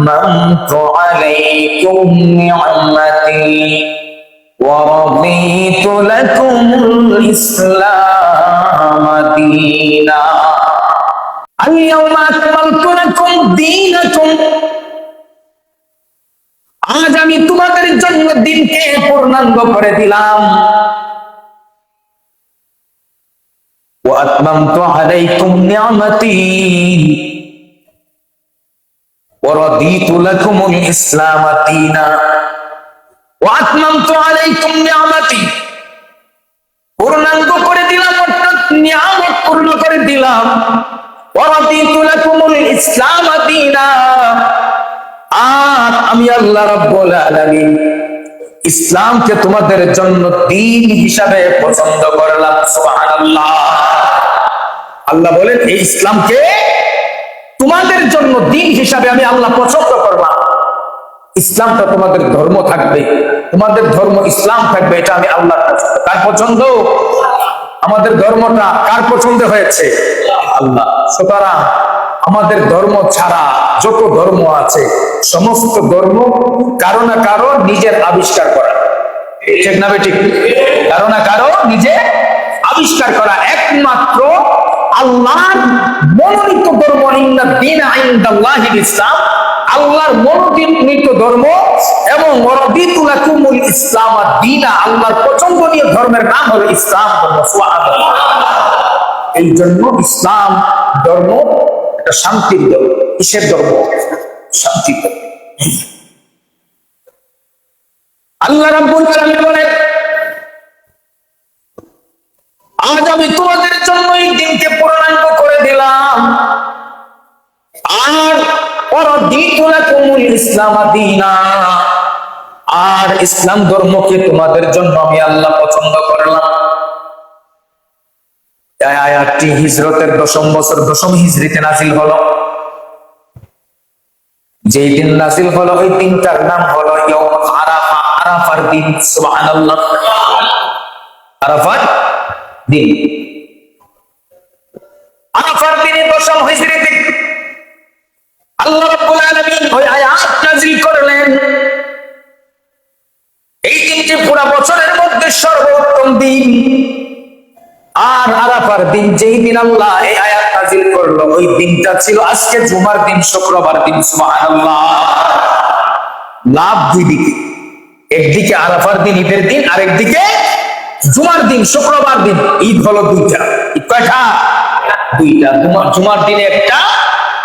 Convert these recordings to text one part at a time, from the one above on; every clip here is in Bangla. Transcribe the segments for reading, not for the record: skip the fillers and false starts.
আতমামতু আলাইকুম নি'মাতি ওয়া রাদিতু লাকুমুল ইসলাম দীনা। আল-ইয়াওমা আকমালতু লাকুম দীনাকুম, আজ আমি তোমাদের জন্য দিনকে পূর্ণাঙ্গ করে দিলাম। ওয়া আতমামতু আলাইকুম নি'মাতি ওয়া রাদিতু লাকুমুল ইসলাম দীনা। ওয়া আতমামতু আলাইকুম নি'মাতি, পূর্ণাঙ্গ করে দিলাম, অর্থাৎ নিয়ামত পূর্ণ করে দিলাম। ওয়া রাদিতু লাকুমুল ইসলাম দীনা, আর আমি আল্লাহ রাব্বুল আলামিন ইসলামকে তোমাদের জন্য দ্বীন হিসাবে পছন্দ করলাম। সুবহানাল্লাহ। আল্লাহ বলেন এই ইসলামকে তোমাদের জন্য দ্বীন হিসাবে আমি আল্লাহ পছন্দ করলাম। ইসলামটা তোমাদের ধর্ম থাকবে, তোমাদের ধর্ম ইসলাম থাকবে, এটা আমি আল্লাহর পছন্দ। কার পছন্দ? আমাদের ধর্মটা কার পছন্দ হয়েছে? আল্লাহ। সুতরাং আমাদের ধর্ম ছাড়া যত ধর্ম আছে সমস্ত ধর্ম কারো না কারো নিজের আবিষ্কার করা, ঠিক না ঠিক? কারো না কারো নিজে আবিষ্কার করা। একমাত্র আল্লাহর মনোনীত ধর্ম ইন্না দীনা ইনদাল্লাহিল ইসলাম, আল্লাহর মনোনীত ধর্ম, এবং রাদিতু লাকুমুল ইসলাম দীনা, আল্লাহর পছন্দনীয় ধর্মের নাম হলো ইসলাম ধর্ম। সুবহানাল্লাহ। এই জন্য ইসলাম ধর্ম একটা শান্তির ধর্ম। কিসের ধর্ম? শান্তির ধর্ম। আল্লাহ রাব্বুল আলামিন বলেন আজ আমি তোমাদের জন্য এই দিনকে পূর্ণাঙ্গ করে দিলাম, আর রাদিতু লাকুমুল ইসলাম দীনা, আর ইসলাম ধর্মকে তোমাদের জন্য আমি আল্লাহ পছন্দ করলাম। এই আয়াতটি হিজরতের 10ম বছর 10ম হিজরিতে নাযিল হলো। যেই দিন নাযিল হলো ওই দিনটার নাম হলো ইয়াউম আরাফা, আরাফার দিন। সুবহানাল্লাহ। আরাফার দিন, আরাফার দিনে 10ম হিজরিতে আল্লাহ রাব্বুল আলামিন ওই আয়াত নাযিল করলেন। এই দিনটি পুরো বছরের মধ্যে সর্বোত্তম দিন। আর আরাফার দিন যেই দিন আল্লাহ এই আয়াত নাযিল করলো ওই দিনটা ছিল আজকে জুমার দিন, শুক্রবার দিন। সুবহানাল্লাহ। লাভ দুই দিকে, একদিকে আরাফার দিন ঈদের দিন, আর একদিকে জুমার দিন শুক্রবার দিন। ঈদ হলো দুইটা। ঈদ কয়টা? দুইটা। জুমার দিনে একটা,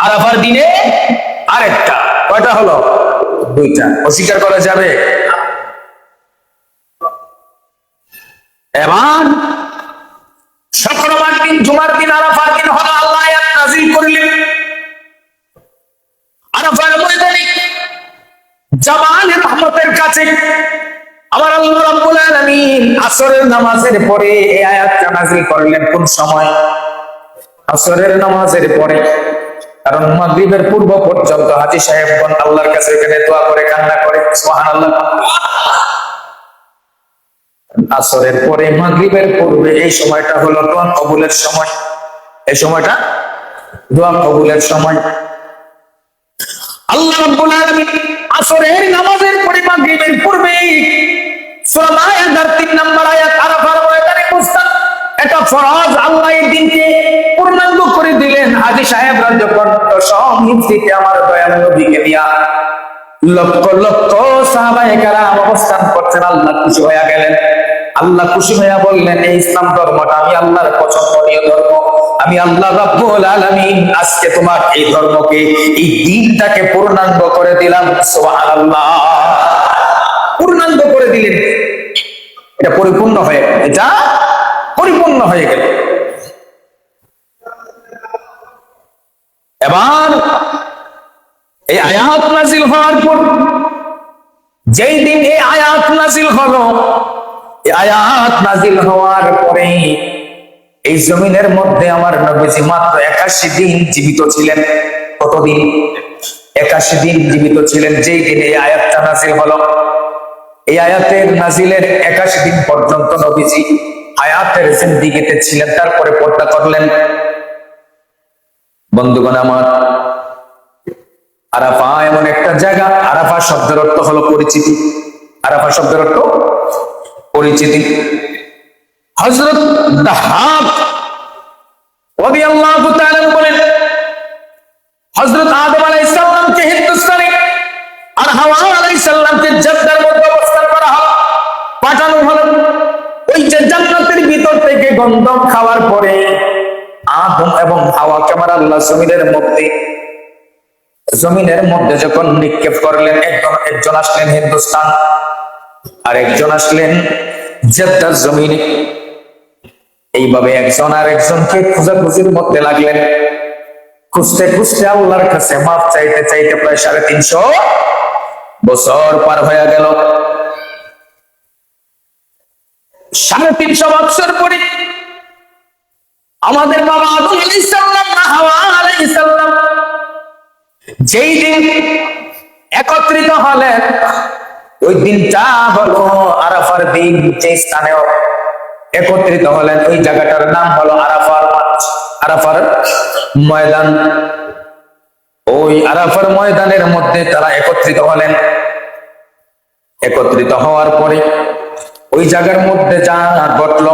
আরাফার দিনে আরেকটা। কয়টা হলো? দুইটা। অস্বীকার করা যাবে? এবার শুক্রবার দিন, জুমার দিন, আরাফার দিন হলো আল্লাহ আয়াত নাযিল করলেন। আরাফার ময়দানে জামালের রহমতের কাছে আমার আল্লাহ রাব্বুল আলামিন আসরের নামাজের পরে এই আয়াতটা নাযিল করলেন। কোন সময়? আসরের নামাজের পরে। কারণ মাগরিবের পূর্ব পর্যন্ত হাজী সাহেবগণ আল্লাহর কাছে এখানে দোয়া করে, কান্না করে। সুবহানাল্লাহ। আসরের পরে মাগরিবের পূর্বে এই সময়টা হলো দোয়া কবুলের সময়। এই সময়টা দোয়া কবুলের সময়। আল্লাহ রাব্বুল আলামিন আসরের নামাজের পরে মাগরিবের পূর্বে সূরা মায়েদার 3 নম্বর আয়াত আরাফার ময়দানে মুস্তাক, এটা ফরজ। আল্লাহ এই দিনকে পূর্ণাঙ্গ করে দিলেন। হাজী সাহেবরা যখন 10ম হিজরিতে আমার দয়াল নবীকে নিয়া লক্ষ লক্ষ সাহাবায়ে কেরাম অবস্থান করছেন, আল্লাহ খুশি হয়ে গেলেন। আল্লাহ খুশি হয়ে বললেন এই ইসলাম ধর্মটা আমি আল্লাহর পছন্দনীয় ধর্ম। আমি আল্লাহ রাব্বুল আলামিন আজকে তোমার এই ধর্মকে, এই দ্বীনটাকে পূর্ণাঙ্গ করে দিলাম। সুবহানাল্লাহ। পূর্ণাঙ্গ করে দিলেন, এটা পরিপূর্ণ হয়ে গেল, এটা পরিপূর্ণ হয়ে গেল। এবার এই আয়াত নাযিল হওয়ার পর, যেই দিন এই আয়াত নাযিল হলো, এই আয়াত নাযিল হওয়ার পরে এই জমিনের মধ্যে আমার নবীজি মাত্র 81 দিন জীবিত ছিলেন। কতদিন? 81 দিন জীবিত ছিলেন। যেই দিন এই আয়াতটা নাযিল হলো, এই আয়াতের নাযিলের 81 দিন পর্যন্ত নবীজি হায়াতের জিন্দেগিতে ছিলেন, তারপরে পর্দা করলেন। বন্ধুগণ আমার, আরাফা এমন একটা জায়গা, আরাফা শব্দের অর্থ হলো পরিচিতি। আরাফা শব্দের অর্থ পরিচিতি। হযরত দাহাব রাদিয়াল্লাহু তাআলা বলেন, হযরত আদম আলাইহিস সালামকে হিন্দুস্তানে আর হাওয়া আলাইহিস সালামকে জদ্দার মধ্যে অবস্থান করা হলো, পাঠানো হলো। ওই যে জান্নাতের ভিতর থেকে গন্ধ খাওয়ার পরে আদম এবং হাওয়াকে আমার আল্লাহ জমিনের মধ্যে যখন নিক্ষেপ করলেন, একজন আসলেন হিন্দুস্তান আর একজন আসলেন জেদ্দার জমিনে। এইভাবে একজন আর একজনকে খোঁজাখুঁজির মধ্যে লাগলেন। খুঁজতে খুঁজতে আল্লাহর কাছে মাপ চাইতে চাইতে প্রায় 350 বছর পার হয়ে গেল। 350 বছর পরে আমাদের বাবা আদম আলাইহিস সালাম না হাওয়া আলাইহিস সালাম যেই দিন একত্রিত হলেন, ওই দিনটা হলো আরাফার দিন। যে স্থানে একত্রিত হলেন ওই জায়গাটার নাম হলো আরাফার মাঠ, আরাফার ময়দান। ওই আরাফার ময়দানের মধ্যে তারা একত্রিত হলেন। একত্রিত হওয়ার পরে ওই জায়গার মধ্যে যা ঘটল,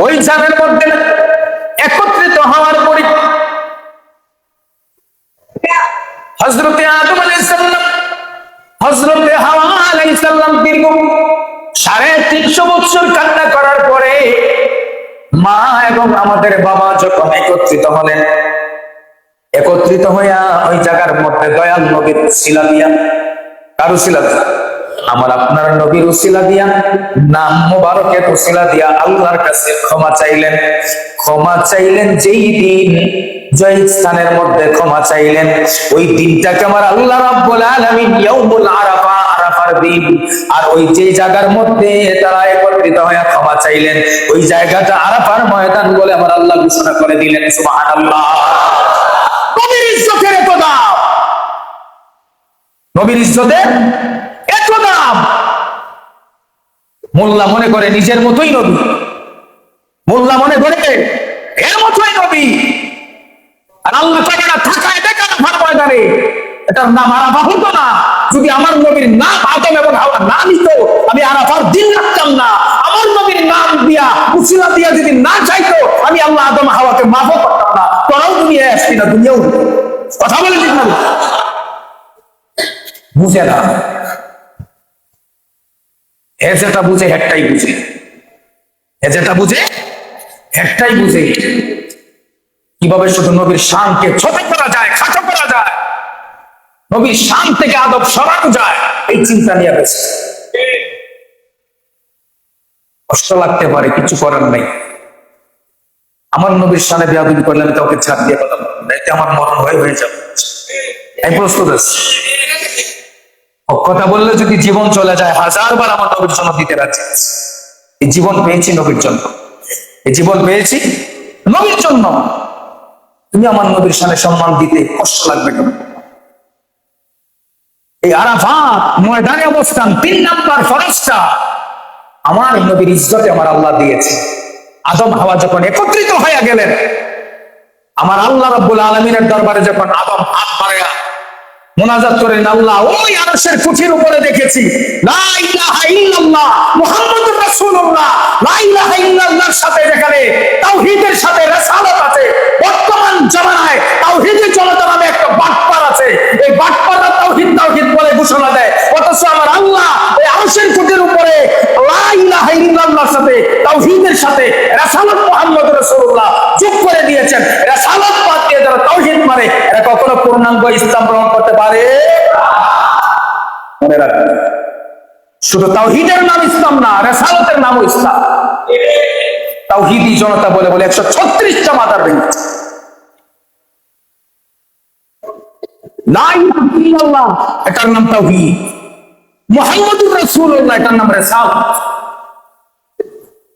ওই জায়গার মধ্যে একত্রিত হওয়ার পরে হযরতে আদম আলাইহিস সালাম, হযরতে হাওয়া আলাইহিস সালাম দীর্ঘ 350 বছর কান্না করার পরে মা এবং আমাদের বাবা যখন একত্রিত হলেন, একত্রিত হইয়া ওই জায়গার মধ্যে দয়াল নবীর উসিলা দিয়া, কার উসিলা দিয়া? আমার আপনার নবীর উসিলা দিয়া, নাম মুবারকের উসিলা দিয়া আল্লাহর কাছে ক্ষমা চাইলেন। ক্ষমা চাইলেন যেই দিন, যেই স্থানের মধ্যে ক্ষমা চাইলেন, ওই দিনটাকে আমার আল্লাহ রাব্বুল আলামিন ইয়াউমুল আরাফা, আরাফার দিন। আর ওই যে জায়গার মধ্যে তারা একত্রিত হয়ে ক্ষমা চাইলেন, ওই জায়গাটা আরাফার ময়দান বলে আমার আল্লাহ ঘোষণা করে দিলেন। সুবহানাল্লাহ। নবীর ইজ্জতের এত দাম, নবীর ইজ্জতের এত দাম। মোল্লা মনে করে নিজের মতোই নবী, মোল্লা মনে করে এর মতোই নবী। আর আল্লাহ তাআলা থাকায় দেখান আরাফার ময়দানে, এটার নাম আরাফা হতো না যদি আমার নবীর নাম আদম এবং হাওয়া না নিত। আমি আরাফার দিন রাখতাম না। আমার নবীর নাম দিয়া, উসিলা দিয়া যদি না চাইতো, আমি আল্লাহ আদম হাওয়াকে মাফও করতাম না। তোরাও দুনিয়ায় আসবি না, দুনিয়াও কথা বলে ঠিক না? বুঝে না, এ যেটা বুঝে একটাই বুঝে, এ যেটা বুঝে একটাই বুঝে কিভাবে শুধু নবীর শানকে ছোট করা যায়, খাটো করা যায়, নবীর শান থেকে আদব সরানো যায়, এই চিন্তা নিয়ে গেছে। কষ্ট লাগতে পারে, কিছু করার নেই। আমার নবীর শানে বেয়াদবি করলে আমি কাউকে ছাড় দিয়ে কথা বলবো না, এতে আমার মরণ হয়ে যাবে। এই প্রস্তুত আছে? কথা বললে যদি জীবন চলে যায়, 1000 বার আমার নবীর জন্য দিতে রাজি। এই জীবন পেয়েছি নবীর জন্য, এই জীবন পেয়েছি নবীর জন্য। তুমি আমার নবীর শানে সম্মান দিতে কষ্ট লাগবে কেন? এই আরাফাত ময়দানে অবস্থান 3 নাম্বার ফরজটা আমার নবীর ইজ্জতে আমার আল্লাহ দিয়েছে। আদম হাওয়া যখন একত্রিত হয়ে গেলেন, আমার আল্লাহ রাব্বুল আলামিনের দরবারে যখন আদম হাত বাড়ায়া মুনাজাত করেন, আল্লাহ ওই আরশের কুঠির উপরে দেখেছি লা ইলাহা ইল্লাল্লাহ মুহাম্মাদুর রাসূলুল্লাহ। লা ইলাহা ইল্লাল্লাহর সাথে যেখানে তাওহীদের সাথে রিসালাত আছে, বর্তমান জামানায় তাওহীদের জনতা নামে একটা বাটপার আছে, এই বাটপাররা তাওহীদ তাওহীদ বলে ঘোষণা দেয়, অথচ আমার আল্লাহ ওই আরশের কুঠির উপরে লা ইলাহা ইল্লাল্লাহর সাথে তাওহীদের সাথে রিসালাত মুহাম্মাদুর রাসূলুল্লাহ যোগ করে দিয়েছেন। রিসালাত বাদ দিয়ে যারা তাওহীদ মানে, এরা কখনো পূর্ণাঙ্গ ইসলাম গ্রহণ করতে পারে? মনে রাখবেন, শুধু তাওহীদের নাম ইসলাম না, রিসালাতের নামও ইসলাম। তাওহীদি জনতা বলে বলে 136টা মাথার ভেঙেছে। লা ইলাহা ইল্লাল্লাহ এটার নাম তাওহীদ, মুহাম্মাদুর রাসূলুল্লাহ এটার নাম রিসালাত।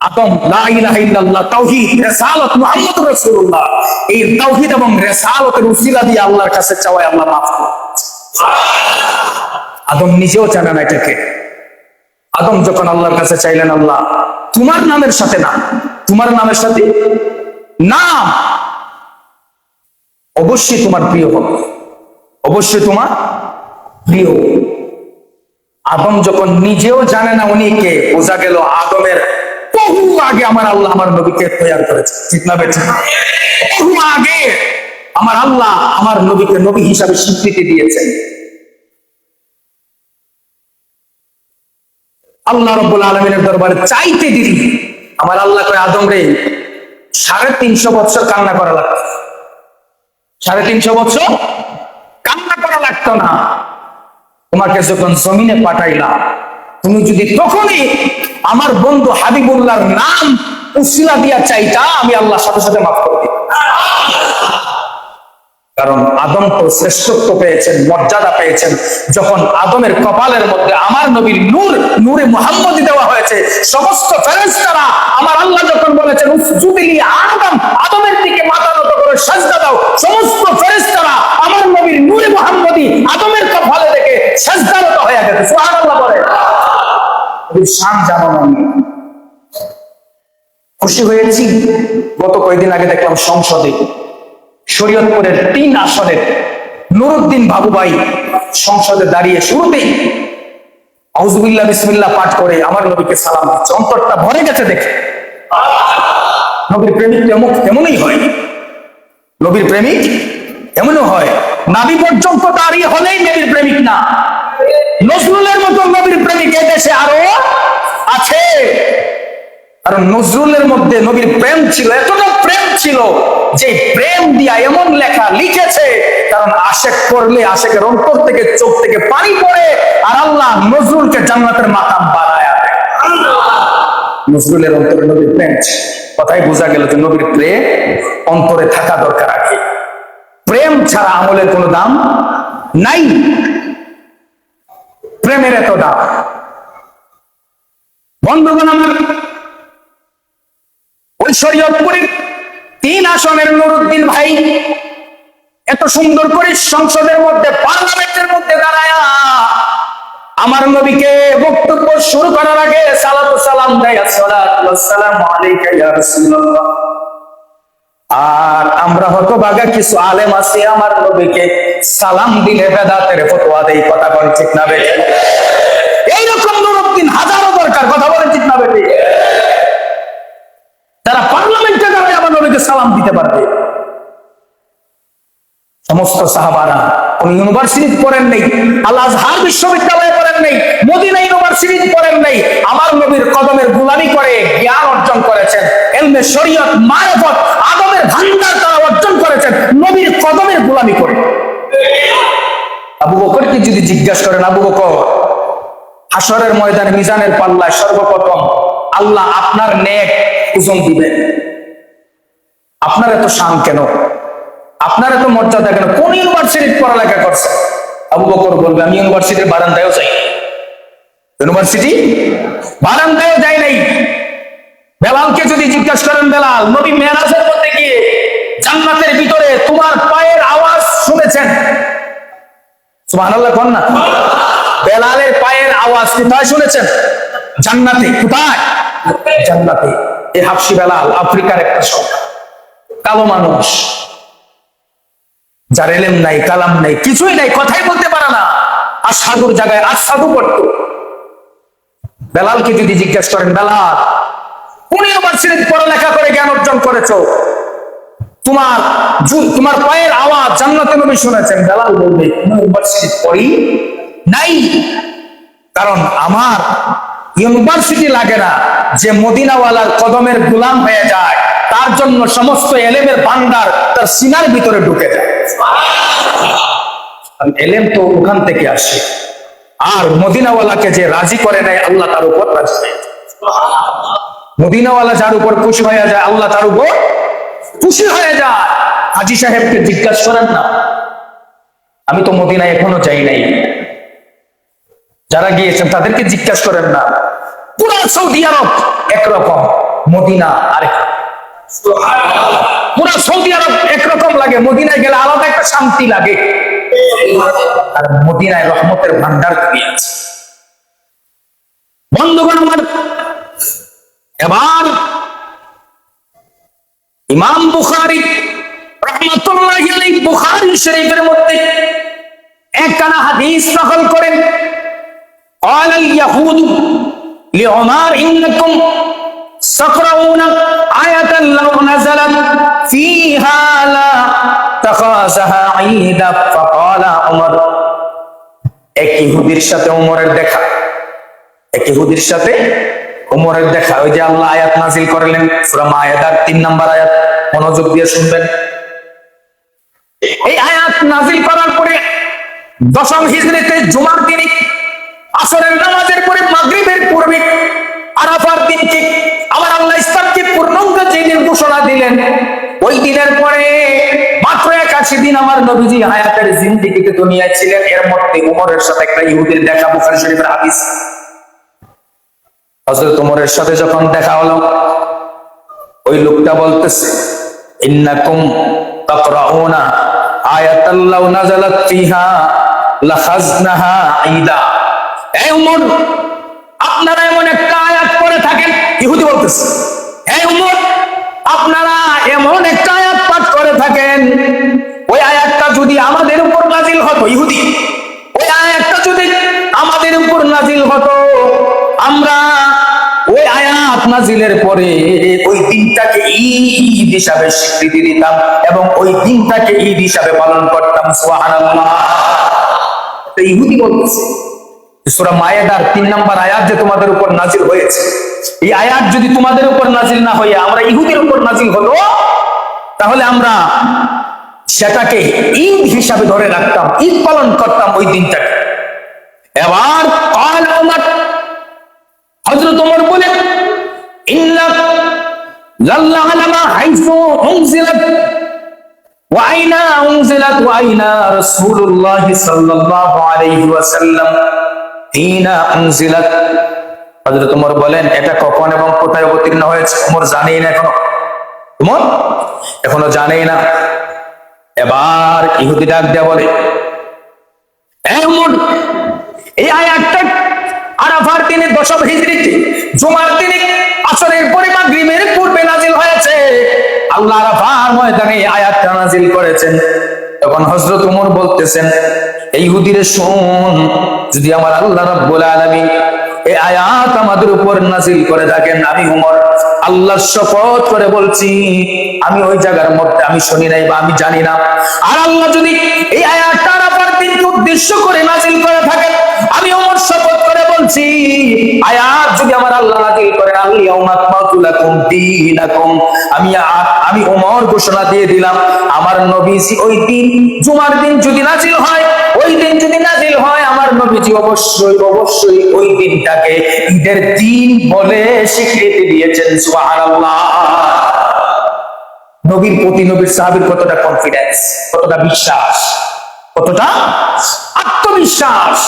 আদম লা ইলাহা ইল্লাল্লাহ তাওহীদ, রিসালাত মুহাম্মাদুর রাসূলুল্লাহ। এই তাওহীদ এবং রিসালাতের উসিলা দিয়ে আল্লাহর কাছে চাওয়ায় আল্লাহ মাফ করেন। আদম নিজেও জানে না এটাকে। আদম যখন আল্লাহর কাছে চাইলেন, আল্লাহ তোমার নামের সাথে নাম, তোমার নামের সাথে নাম, অবশ্যই তোমার প্রিয় হবে, অবশ্যই তোমার প্রিয়। আদম যখন নিজেও জানে না উনি কে, বোঝা গেল আদমের বহু আগে আমার আল্লাহ আমার নবীকে তৈরি করেছে, ঠিক না বেঠিক? বহু আগে আমার আল্লাহ আমার নবীকে নবী হিসাবে স্বীকৃতি দিয়েছেন। আল্লাহ রাব্বুল আলামিনের দরবারে চাইতে দেরি, আমার আল্লাহ কয় আদম রে 350 বছর কান্না করা লাগতো, 350 বছর কান্না করা লাগতো না। তোমাকে যখন জমিনে পাঠাইলাম, তুমি যদি তখনই আমার বন্ধু হাবিবুল্লাহর নাম উসিলা দিয়া চাইতা, আমি আল্লাহর সাথে সাথে মাফ করে দিতাম। কারণ আদম তো শ্রেষ্ঠত্ব পেয়েছেন, মর্যাদা পেয়েছেন যখন আদমের কপালের মধ্যে আমার নবীর নূর, নূরে মুহাম্মদী দেওয়া হয়েছে। সমস্ত ফেরেশতারা আমার আল্লাহ যখন বলেছেন উসজুদলি আদম, আদমের দিকে মাথা নত করে সাজদা দাও, সমস্ত ফেরেশতারা আমার নবীর নূরে মুহাম্মদী আদমের কপালে দেখে সাজদারত হয়ে গেছে। সুবহানাল্লাহ বলে। এই শান জানো না, খুশি হয়েছি। গত কয়েকদিন আগে দেখলাম সংসদে শরীয়তপুরের 3 আসনের নুরুদ্দিন বাবু ভাই সংসদে দাঁড়িয়ে শুরুতেই আউযুবিল্লাহ বিসমিল্লাহ পাঠ করে আমার নবীকে সালাম দিচ্ছে। অন্তরটা ভরে গেছে দেখে। নবীর প্রেমিক তেমনই হয়, নবীর প্রেমিক এমনও হয়। নাবি পর্যন্ত দাঁড়িয়ে হলেই নবীর প্রেমিক না। নজরুলের মতো নবীর প্রেমিক এদেশে আরো আছে। কারণ নজরুলের মধ্যে নবীর প্রেম ছিল, এতটা প্রেম ছিল যে প্রেম দিয়া এমন লেখা লিখেছে, কারণ আশেক করলে আশেকের অন্তর থেকে চোখ থেকে পানি পড়ে, আর আল্লাহ নজরুলকে জান্নাতের মাকাম বানায়। নজরুলের অন্তরে নবীর প্রেম ছিল। কথাই বোঝা গেল যে নবীর প্রেম অন্তরে থাকা দরকার আগে। প্রেম ছাড়া আমলের কোনো দাম নাই। প্রেমের এত দাম। বন্ধুগণ আমার, ওই শরীয়তপুরের 3 আসনের নুরুদ্দিন ভাই এত সুন্দর করে সংসদের মধ্যে, পার্লামেন্টের মধ্যে দাঁড়ায় আমার নবীকে বক্তব্য শুরু করার আগে সালাতু সালাম দেয়, আসসালাতু ওয়াসসালামু আলাইকা ইয়া রাসূলুল্লাহ। আর আমরা হতভাগা কিছু আলেম আছে, আমার নবীকে সালাম দিলে বেদাতের ফতোয়া দেয়। কথা বলেন ঠিক না বেঠিক? এইরকম নুরুদ্দিন হাজারো দরকার। কথা বলেন ঠিক না বেঠিক? যারা পার্লামেন্টে দাঁড়ায় আমার নবীকে সালাম দিতে পারবে। সমস্ত সাহাবারা কোন ইউনিভার্সিটি পড়েন নাই, আল আজহার বিশ্ববিদ্যালয়ে পড়েন নাই, মদিনা ইউনিভার্সিটি পড়েন নাই, আমার নবীর কদমের গোলামি করে জ্ঞান অর্জন করেছেন। ইলমে শরীয়ত, মারিফত, আদবের ভান্ডার তারা অর্জন করেছেন নবীর কদমের গোলামি করে। আবু বকরকে যদি জিজ্ঞাসা করেন, আবু বকর হাশরের ময়দানে মিজানের পাল্লায় সর্বপ্রথম আল্লাহ আপনার নেক ওজন দিবেন, আপনার এত শান কেন, আপনার এত মর্যাদা কেন, কোন ইউনিভার্সিটির পড়ালেখা করছে? আবু বকর বলবে আমি ইউনিভার্সিটির বারান্দায়ও যাই, ইউনিভার্সিটি বারান্দায়ও যাই নাই। বেলালকে যদি জিজ্ঞাসা করেন, বেলাল নবী মেরাজের মধ্যে গিয়ে জান্নাতের ভিতরে তোমার পায়ের আওয়াজ শুনেছেন? সুবহানাল্লাহ কোন না? বেলালের পায়ের আওয়াজ কোথায় শুনেছেন? জান্নাতে। কোথায়? জান্নাতে। এই হাবশী বেলাল আফ্রিকার একটা সরকার, কালো মানুষ, যার এলেম নাই, কালাম নাই, কিছুই নাই, কথাই বলতে পারে না, আর সাধুর জায়গায় আর সাধু পড়তো। বেলালকে যদি জিজ্ঞাসা করেন, বেলাল কোন ইউনিভার্সিটিতে পড়ালেখা করে জ্ঞান অর্জন করেছো? তোমার পায়ের আওয়াজ জান্নাতে নবী শুনেছেন। বেলাল বলবে কোন ইউনিভার্সিটি পড়ি নাই, কারণ আমার ইউনিভার্সিটি লাগে না। যে মদিনাওয়ালার কদমের গোলাম হয়ে যায় তার জন্য সমস্ত এলেমের ভান্ডার তার সিনার ভিতরে ঢুকে যায়। এলেম তো ওখান থেকে আসে। আর মদিনাওয়ালাকে যে রাজি করে নেয় আল্লাহ তার উপর রাজি হয়। মদিনাওয়ালা যার উপর খুশি হয়ে যায় আল্লাহ তার উপর খুশি হয়ে যায়। হাজী সাহেবকে জিজ্ঞাসা করেন না, আমি তো মদিনায় এখনো যাই নাই, যারা গিয়েছেন তাদেরকে জিজ্ঞাসা করেন না। পুরো সৌদি আরব একরকম, মদিনা আরেক। পুরো সৌদি আরব একরকম লাগে, মদিনায় গেলে আলাদা একটা শান্তি লাগে। আর মদিনায় রহমতের ভান্ডার খুবই আছে। বন্ধুগণ আমার, এবার ইমাম বুখারী রাহমাতুল্লাহি আলাইহি বুখারী শরীফের মধ্যে একখানা হাদিস নকল করেন, قال اليهود لعمر إنكم تقرؤون آية لو نزلت فيها لا تخازها عيدا فقال عمر এক ইহুদির সাথে ওমরের দেখা, এক ইহুদির সাথে ওমরের দেখা। ওই যে আল্লাহ আয়াত নাজিল করলেন সূরা মায়েদার 3 নম্বর আয়াত, মনোযোগ দিয়ে শুনবেন। এই আয়াত নাজিল করার পরে 10ম হিজরিতে জুমার দিনে আসরের নামাজের পরে মাগরিবের পূর্বে আরাফার দিনকে আমার আল্লাহ ইসলামকে পূর্ণাঙ্গ যে দিন ঘোষণা দিলেন, ওই দিনের পরে মাত্র 81 দিন আমার নবীজি হায়াতের জিন্দেগিতে দুনিয়ায় ছিলেন। এর মধ্যে ওমরের সাথে একটা ইহুদির দেখা, বুখারী শরীফের হাদিস। হযরত ওমরের সাথে যখন দেখা হলো, ওই লোকটা বলতেছে ইন্নাকুম তাকরাউনা আয়াতাল লাউ নাযালাত ফিহা লাখাজনাহা ঈদা। এই ওমর, আপনারা এমন একটা আয়াত পড়ে থাকেন, ইহুদি বলতেছে, এই ওমর আপনারা এমন একটা আয়াত পাঠ করে থাকেন, ওই আয়াতটা যদি আমাদের উপর নাজিল হতো, ইহুদি, ওই আয়াতটা যদি আমাদের উপর নাজিল হতো, আমরা ওই আয়াত নাজিলের পরে ওই দিনটাকে ঈদ হিসাবে স্বীকৃতি দিতাম এবং ওই দিনটাকে ঈদ হিসাবে পালন করতাম। সুবহানাল্লাহ। তো ইহুদি বলতেছে সূরা মায়েদার 3 নম্বর আয়াত যে তোমাদের উপর নাজিল হয়েছে, এই আয়াত যদি তোমাদের উপর নাজিল না হয়ে আমরা ইহুদির উপর নাজিল হলো, তাহলে আমরা সেটাকে ঈদ হিসাবে ধরে রাখতাম, ঈদ পালন করতাম ওই দিনটাকে। এবার قال عمر, হযরত ওমর বলেন ইন্না লাল্লামা হাইসু উনজিলাত ওয়া আইনা উনজিলাত ওয়া আইনা রাসূলুল্লাহ সাল্লাল্লাহু আলাইহি ওয়াসাল্লাম হিনা উনজিলাত। হযরত ওমর বলেন এটা কখন এবং কোথায় অবতীর্ণ হয়েছে ওমর জানেই না, ওমর এখনো জানেই না। এবার ইহুদি ডাক দেয়া বলে, এই ওমর, এই আয়াতটা আরাফার দিনে 10ম হিজরিতে জুমার দিনে আসরের পরে মাগরিবের পূর্বে নাজিল হয়েছে। আল্লাহ আরাফার ময়দানে আয়াতটা নাজিল করেছেন। তখন হযরত ওমর বলতেছেন, এই ইহুদিরে শুন, যদি আমার আল্লাহ রাব্বুল আলামিন এই আয়াত আমাদের উপর নাজিল করে থাকেন, আমি ওমর আল্লাহর শপথ করে বলছি আমি ওই জায়গার মধ্যে আমি শুনি নাই বা আমি জানি না। আর আল্লাহ যদি এই আয়াতটা আরাফার দিনকে উদ্দেশ্য করে নাজিল করে থাকেন, আমি ওমর শপথ করে বলছি আয়াত যদি আমার আল্লাহ নাজিল করেন, আল-ইয়াউমা আকমালতু লাকুম দীনাকুম, আমি ওমর ঘোষণা দিয়ে দিলাম আমার নবীজি ওই দিন জুমার দিন যদি নাজিল হয়, ওই দিন যদি নাজিল হয়, আমার নবীজি অবশ্যই অবশ্যই ওই দিনটাকে ঈদের দিন বলে স্বীকৃতি দিয়েছেন। সুবহানাল্লাহ। নবীর প্রতি নবীর সাহাবীর কতটা কনফিডেন্স, কতটা বিশ্বাস, কতটা আত্মবিশ্বাস।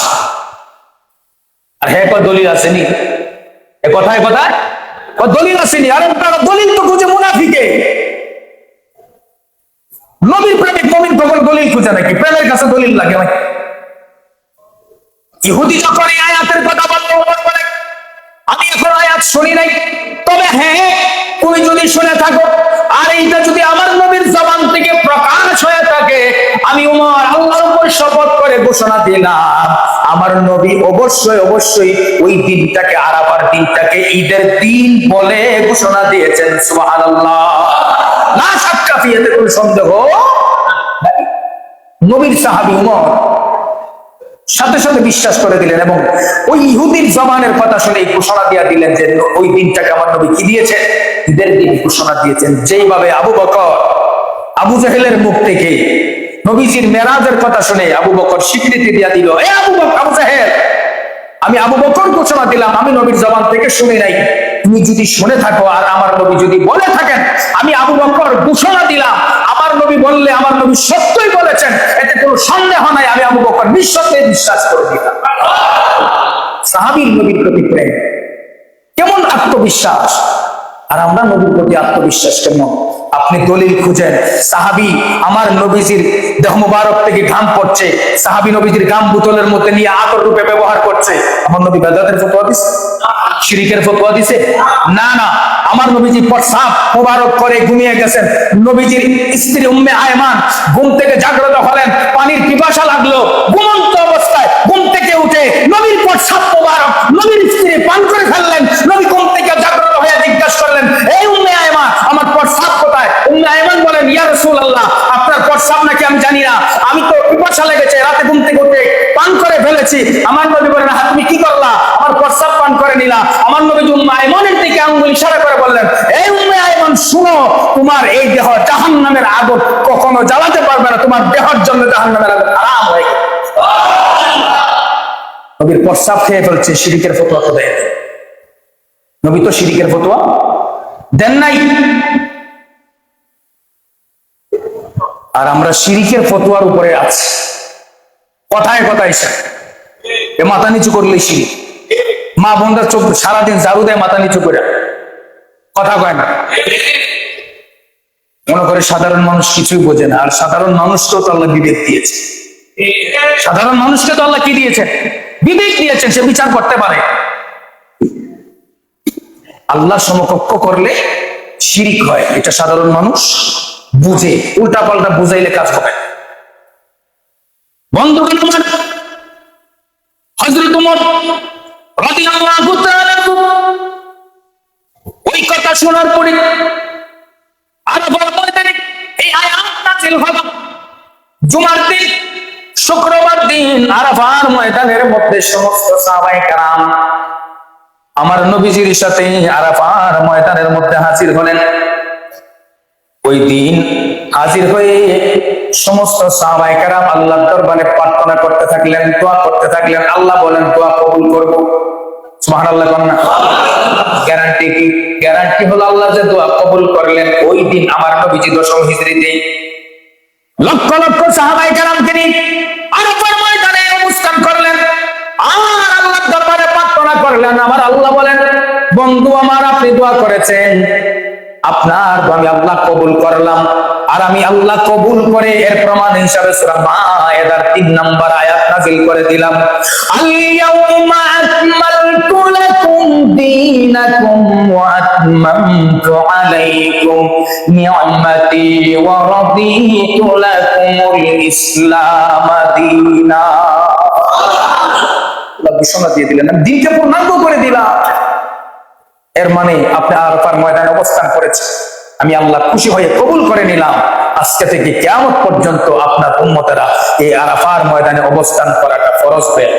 আর হ্যাঁ, দলিল আসেনি এ কথায় কথায়, দলিল আসেনি। আর দলিল তো খুঁজে মুনাফিকে। নবীর প্রেমিক মুমিন তখন দলিল খুঁজে নাকি? প্রেমের কাছে দলিল লাগে নাকি? ইহুদি যখন এই আয়াতের কথা বললো, ওমর বলে আমি এখন আয়াত শুনি নাই, তবে হ্যাঁ তুমি যদি শুনে থাকো আর এইটা যদি আমার নবীর জবান থেকে প্রকাশ হয়ে থাকে, আমি ওমর আল্লাহর উপর শপথ করে ঘোষণা দিলাম আমার নবী অবশ্যই অবশ্যই ওই দিনটাকে আরাফার দিনটাকে ঈদের দিন বলে ঘোষণা দিয়েছেন। সুবহানাল্লাহ। না শাক্কা ফি, এতে কোনো সন্দেহ নাই। নবীর সাহাবী ওমর সাথে সাথে বিশ্বাস করে দিলেন এবং ওই ইহুদির জবানের কথা শুনে ঘোষণা দিয়ে দিলেন যে ওই দিনটাকে আমার নবী কি দিয়েছে, ঈদের দিন ঘোষণা দিয়েছেন। যেইভাবে আবু বকর আবু জাহেলের মুখ থেকে নবীজির মেরাজের কথা শুনে আবু বকর স্বীকৃতি দিয়ে দিল, এ আবু জাহেল, আমি আবু বকর ঘোষণা দিলাম আমি নবীর জবান থেকে শুনি নাই, তুমি যদি শুনে থাকো আর আমার নবী যদি বলে থাকেন, আমি আবু বকর ঘোষণা দিলাম আমার নবী বললে আমার নবী সত্যই বলেছেন, এতে কোনো সন্দেহ নাই, আমি আবু বকর নিঃসন্দেহে বিশ্বাস করে দিলাম। সাহাবীর নবীর প্রতি প্রেম, কেমন আত্মবিশ্বাস! আর আমরা নবীর প্রতি আত্মবিশ্বাস কেমন? আপনি আপনি দলিল খুঁজেন। সাহাবী আমার নবীজির দেহ মুবারক থেকে ঘাম পড়ছে, সাহাবী নবীজির ঘাম বোতলের মধ্যে নিয়ে আতর রূপে ব্যবহার করছে, আমার নবী বেদাতের ফতোয়া দিছে? শিরিকের ফতোয়া দিছে? না না, আমার নবীজি প্রস্রাব মুবারক করে ঘুমিয়ে গেছেন। নবীজির স্ত্রী উম্মে আয়মান ঘুম থেকে জাগ্রত হলেন, পানির পিপাসা লাগলো, ঘুমন্ত অবস্থায় ঘুম থেকে উঠে নবীর প্রস্রাব মুবারক নবীর স্ত্রী পান করে ফেললেন। নবী ঘুম থেকে জাগ্রত হয়ে জিজ্ঞাসা করলেন, এই উম্মে আয়মান, আমার প্রস্রাব কোথায়? উম্মে আয়মান বলেন, ইয়া রাসূলুল্লাহ, আপনার প্রস্রাব নাকি আমি জানি না, আমি তো পিপাসা লেগেছে, রাতে ঘুম থেকে উঠে পান করে ফেলেছি। আমার নবী বলেন, তুমি কি করলা? আমার প্রস্রাব পান করে নিলা। আমার নবী উম্মে আয়মানের দিকে আঙ্গুল ইশারা করে বললেন, এই উম্মে আয়মান শুনো, তোমার এই দেহ জাহান্নামের আগুন কখনো জ্বালাতে পারবে না, তোমার দেহের জন্য জাহান্নামের আগুন হারাম হয়ে গেছে। নবীর প্রস্রাব খেয়ে ফেলছে, শিরিকের ফতোয়া তো দেয় নাই। নবী তো শিরিকের ফতোয়া দেন নাই। আর আমরা শিরিকের ফতোয়ার উপরে আছি, কথায় কথায় মাথা নিচু করলে শিরিক। মা বোনরা চোখ সারাদিন ঝাড়ু দেয় মাথা নিচু করে, কথা কয় না। মনে করে সাধারণ মানুষ কিছুই বোঝে না। আর সাধারণ মানুষকেও তো আল্লাহ বিবেক দিয়েছে। সাধারণ মানুষকে তো আল্লাহ কি দিয়েছেন? বিবেক দিয়েছেন, সে বিচার করতে পারে। আল্লাহ সমকক্ষ করলে শিরিক হয়, এটা সাধারণ মানুষ বুঝে, উল্টা পাল্টা বুঝাইলে কাজ হবে। বন্ধুগণ আমার, হযরত ওমর রাদিয়াল্লাহু তাআলা ওই কথা শোনার পরে আরাফার ময়দানে এই আয়াত নাযিল হলো। জুমার দিন, শুক্রবার দিন আরাফার ময়দানের মধ্যে সমস্ত সাহাবায়ে কেরাম আমার নবীজির সাথে আরাফার ময়দানের মধ্যে হাজির হলেন। ওই দিন হাজির হয়ে সমস্ত সাহাবায়ে কেরাম আল্লাহর দরবারে প্রার্থনা করতে থাকলেন, দোয়া করতে থাকলেন। আল্লাহ বলেন, দোয়া কবুল করব। সুবহানাল্লাহ বলেন না? গ্যারান্টি কি? গ্যারান্টি হলো আল্লাহ যে দোয়া কবুল করলেন। ওই দিন আমার নবীজি 10ম হিজরিতে লক্ষ লক্ষ সাহাবায়ে কেরামকে নিয়ে আরাফার ময়দানে অবস্থান করলেন আর আল্লাহর দরবারে প্রার্থনা করলেন। আমার আল্লাহ বলেন, বন্ধু আমার, আপনি দোয়া করেছেন, আপনার দোয়া আমি আল্লাহ কবুল করলাম। আর আমি আল্লাহ কবুল করে এর প্রমাণ হিসাবে সূরা মায়েদার 3 নম্বর আয়াত নাযিল করে দিলাম। আল-ইয়াউমা আকমালতু লাকুম দীনাকুম ওয়া আতমামতু আলাইকুম নি'মাতি ওয়া রাদিতু লাকুমুল ইসলাম দীনা। আল্লাহ ঘোষণা দিয়ে দিলেন, আমি দ্বীনকে পূর্ণাঙ্গ করে দিলাম। এর মানে আপনি আরাফার ময়দানে অবস্থান করেছেন, আমি আল্লাহ খুশি হয়ে কবুল করে নিলাম। আজকে থেকে কিয়ামত পর্যন্ত আপনার উম্মতেরা এই আরাফার ময়দানে অবস্থান করাটা ফরজ হয়ে